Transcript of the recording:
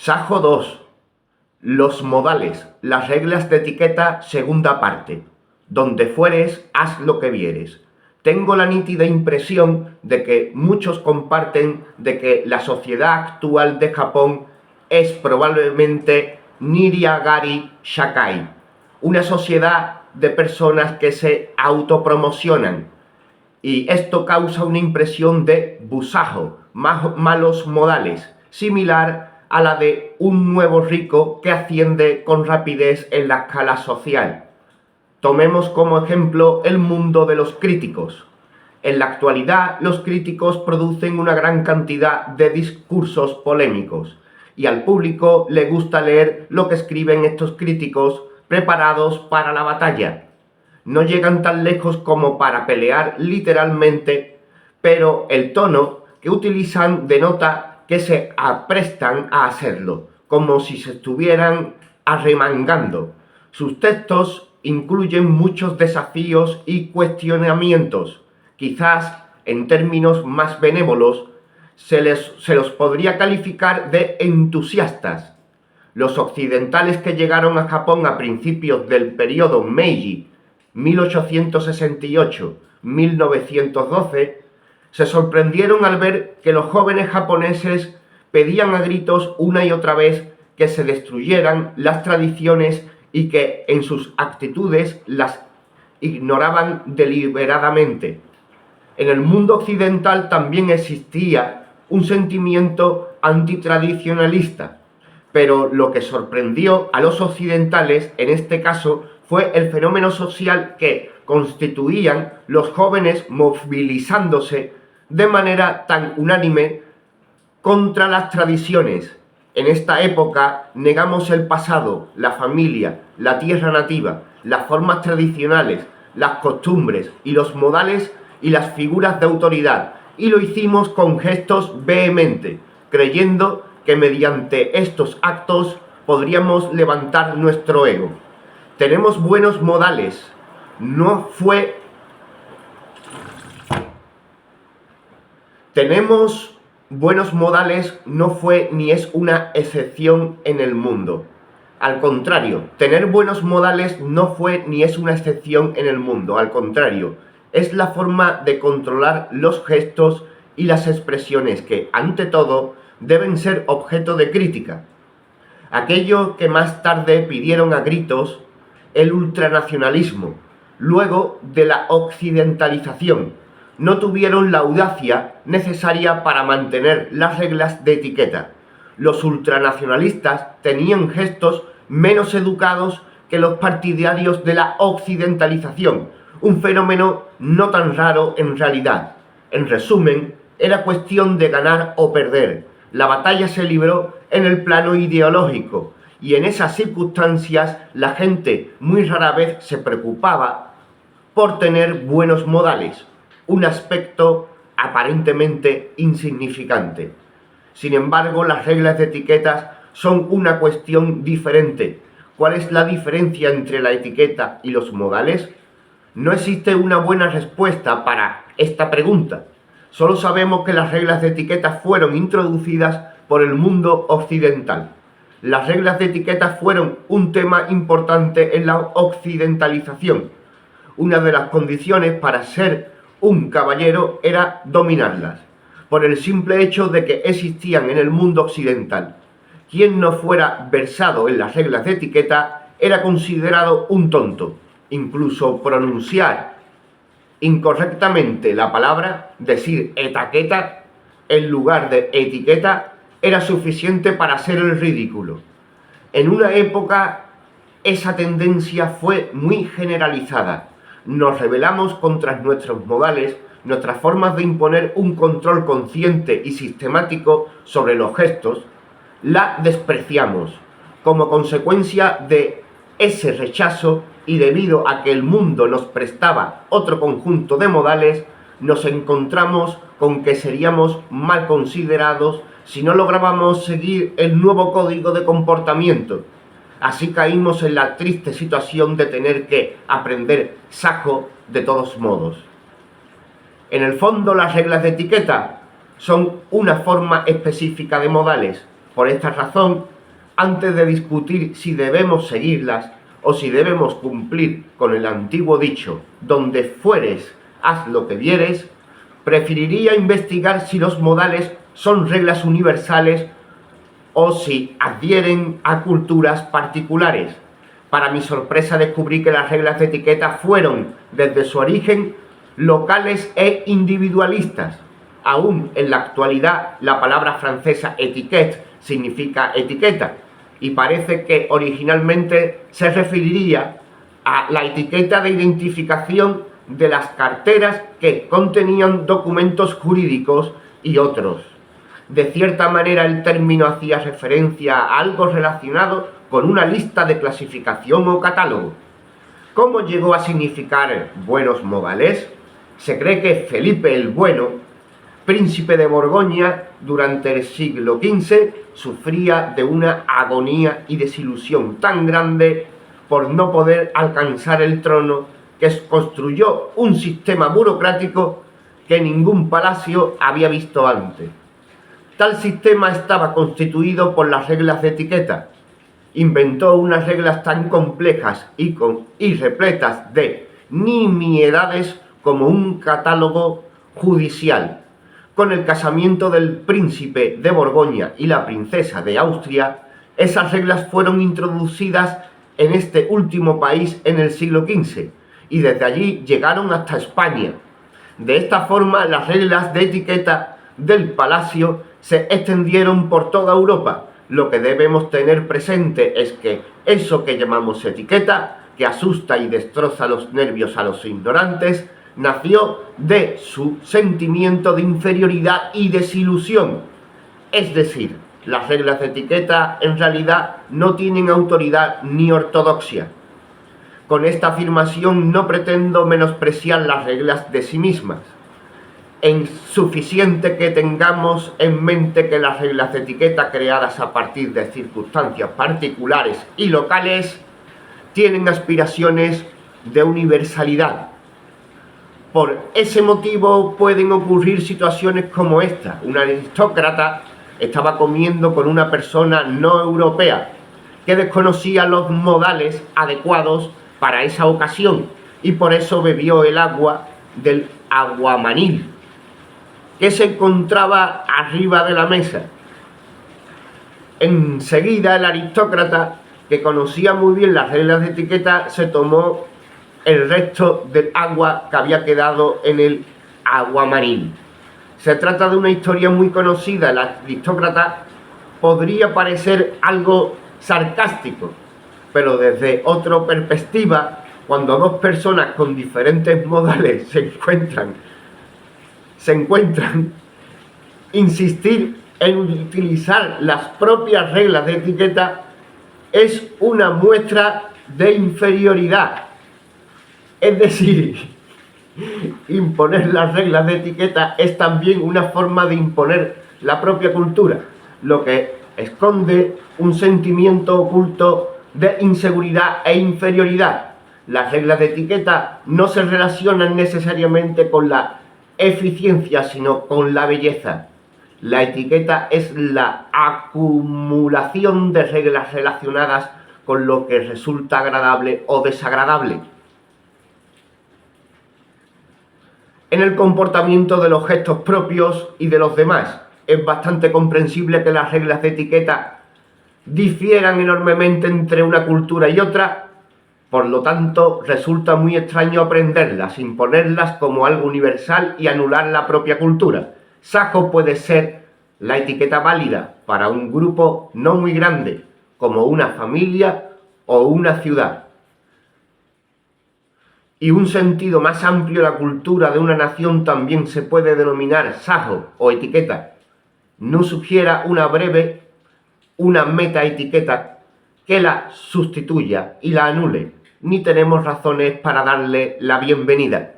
Sajo 2. Los modales, las reglas de etiqueta, segunda parte. Donde fueres, haz lo que vieres. Tengo la nítida impresión de que muchos comparten de que la sociedad actual de Japón es probablemente Niriagari Shakai, una sociedad de personas que se autopromocionan, y esto causa una impresión de busajo, malos modales, similar a la de un nuevo rico que asciende con rapidez en la escala social. Tomemos como ejemplo el mundo de los críticos. En la actualidad, los críticos producen una gran cantidad de discursos polémicos, y al público le gusta leer lo que escriben estos críticos preparados para la batalla. No llegan tan lejos como para pelear literalmente, pero el tono que utilizan denota que se aprestan a hacerlo, como si se estuvieran arremangando. Sus textos incluyen muchos desafíos y cuestionamientos. Quizás, en términos más benévolos, se los podría calificar de entusiastas. Los occidentales que llegaron a Japón a principios del periodo Meiji, 1868-1912, se sorprendieron al ver que los jóvenes japoneses pedían a gritos una y otra vez que se destruyeran las tradiciones y que en sus actitudes las ignoraban deliberadamente. En el mundo occidental también existía un sentimiento antitradicionalista, pero lo que sorprendió a los occidentales en este caso fue el fenómeno social que constituían los jóvenes movilizándose de manera tan unánime contra las tradiciones. En esta época negamos el pasado, la familia, la tierra nativa, las formas tradicionales, las costumbres y los modales y las figuras de autoridad, y lo hicimos con gestos vehementes, creyendo que mediante estos actos podríamos levantar nuestro ego. Tenemos buenos modales, no fue ni es una excepción en el mundo. Al contrario, tener buenos modales no fue ni es una excepción en el mundo. Al contrario, es la forma de controlar los gestos y las expresiones que, ante todo, deben ser objeto de crítica. Aquellos que más tarde pidieron a gritos el ultranacionalismo, luego de la occidentalización, no tuvieron la audacia necesaria para mantener las reglas de etiqueta. Los ultranacionalistas tenían gestos menos educados que los partidarios de la occidentalización, un fenómeno no tan raro en realidad. En resumen, era cuestión de ganar o perder. La batalla se libró en el plano ideológico, y en esas circunstancias la gente muy rara vez se preocupaba por tener buenos modales, un aspecto aparentemente insignificante. Sin embargo, las reglas de etiquetas son una cuestión diferente. ¿Cuál es la diferencia entre la etiqueta y los modales? No existe una buena respuesta para esta pregunta. Solo sabemos que las reglas de etiqueta fueron introducidas por el mundo occidental. Las reglas de etiqueta fueron un tema importante en la occidentalización. Una de las condiciones para ser un caballero era dominarlas, por el simple hecho de que existían en el mundo occidental. Quien no fuera versado en las reglas de etiqueta era considerado un tonto. Incluso pronunciar incorrectamente la palabra, decir etaqueta en lugar de etiqueta, era suficiente para hacer el ridículo. En una época esa tendencia fue muy generalizada. Nos rebelamos contra nuestros modales, nuestras formas de imponer un control consciente y sistemático sobre los gestos, la despreciamos. Como consecuencia de ese rechazo y debido a que el mundo nos prestaba otro conjunto de modales, nos encontramos con que seríamos mal considerados si no lográbamos seguir el nuevo código de comportamiento. Así caímos en la triste situación de tener que aprender sajo de todos modos. En el fondo, las reglas de etiqueta son una forma específica de modales, Por esta razón, antes de discutir si debemos seguirlas o si debemos cumplir con el antiguo dicho, donde fueres, haz lo que vieres, preferiría investigar si los modales son reglas universales o si adhieren a culturas particulares. Para mi sorpresa descubrí que las reglas de etiqueta fueron, desde su origen, locales e individualistas. Aún en la actualidad, la palabra francesa etiquette significa etiqueta, y parece que originalmente se referiría a la etiqueta de identificación de las carteras que contenían documentos jurídicos y otros. De cierta manera, el término hacía referencia a algo relacionado con una lista de clasificación o catálogo. ¿Cómo llegó a significar buenos modales? Se cree que Felipe el Bueno, príncipe de Borgoña, durante el siglo XV, sufría de una agonía y desilusión tan grande por no poder alcanzar el trono que construyó un sistema burocrático que ningún palacio había visto antes. Tal sistema estaba constituido por las reglas de etiqueta. Inventó unas reglas tan complejas y repletas de nimiedades como un catálogo judicial. Con el casamiento del príncipe de Borgoña y la princesa de Austria, esas reglas fueron introducidas en este último país en el siglo XV y desde allí llegaron hasta España. De esta forma, las reglas de etiqueta del palacio se extendieron por toda Europa. Lo que debemos tener presente es que eso que llamamos etiqueta, que asusta y destroza los nervios a los ignorantes, nació de su sentimiento de inferioridad y desilusión. Es decir, las reglas de etiqueta en realidad no tienen autoridad ni ortodoxia. Con esta afirmación no pretendo menospreciar las reglas de sí mismas. Es suficiente que tengamos en mente que las reglas de etiqueta creadas a partir de circunstancias particulares y locales tienen aspiraciones de universalidad. Por ese motivo pueden ocurrir situaciones como esta. Un aristócrata estaba comiendo con una persona no europea que desconocía los modales adecuados para esa ocasión y por eso bebió el agua del aguamanil que se encontraba arriba de la mesa. Enseguida el aristócrata, que conocía muy bien las reglas de etiqueta, se tomó el resto del agua que había quedado en el aguamanil. Se trata de una historia muy conocida. El aristócrata podría parecer algo sarcástico, pero desde otra perspectiva, cuando dos personas con diferentes modales se encuentran, insistir en utilizar las propias reglas de etiqueta es una muestra de inferioridad. Es decir, imponer las reglas de etiqueta es también una forma de imponer la propia cultura, lo que esconde un sentimiento oculto de inseguridad e inferioridad. Las reglas de etiqueta no se relacionan necesariamente con la eficiencia, sino con la belleza. La etiqueta es la acumulación de reglas relacionadas con lo que resulta agradable o desagradable. En el comportamiento de los gestos propios y de los demás, es bastante comprensible que las reglas de etiqueta difieran enormemente entre una cultura y otra. Por lo tanto, resulta muy extraño aprenderlas, imponerlas como algo universal y anular la propia cultura. Sajo puede ser la etiqueta válida para un grupo no muy grande, como una familia o una ciudad. Y un sentido más amplio, la cultura de una nación también se puede denominar sajo o etiqueta. No sugiera una metaetiqueta que la sustituya y la anule, ni tenemos razones para darle la bienvenida.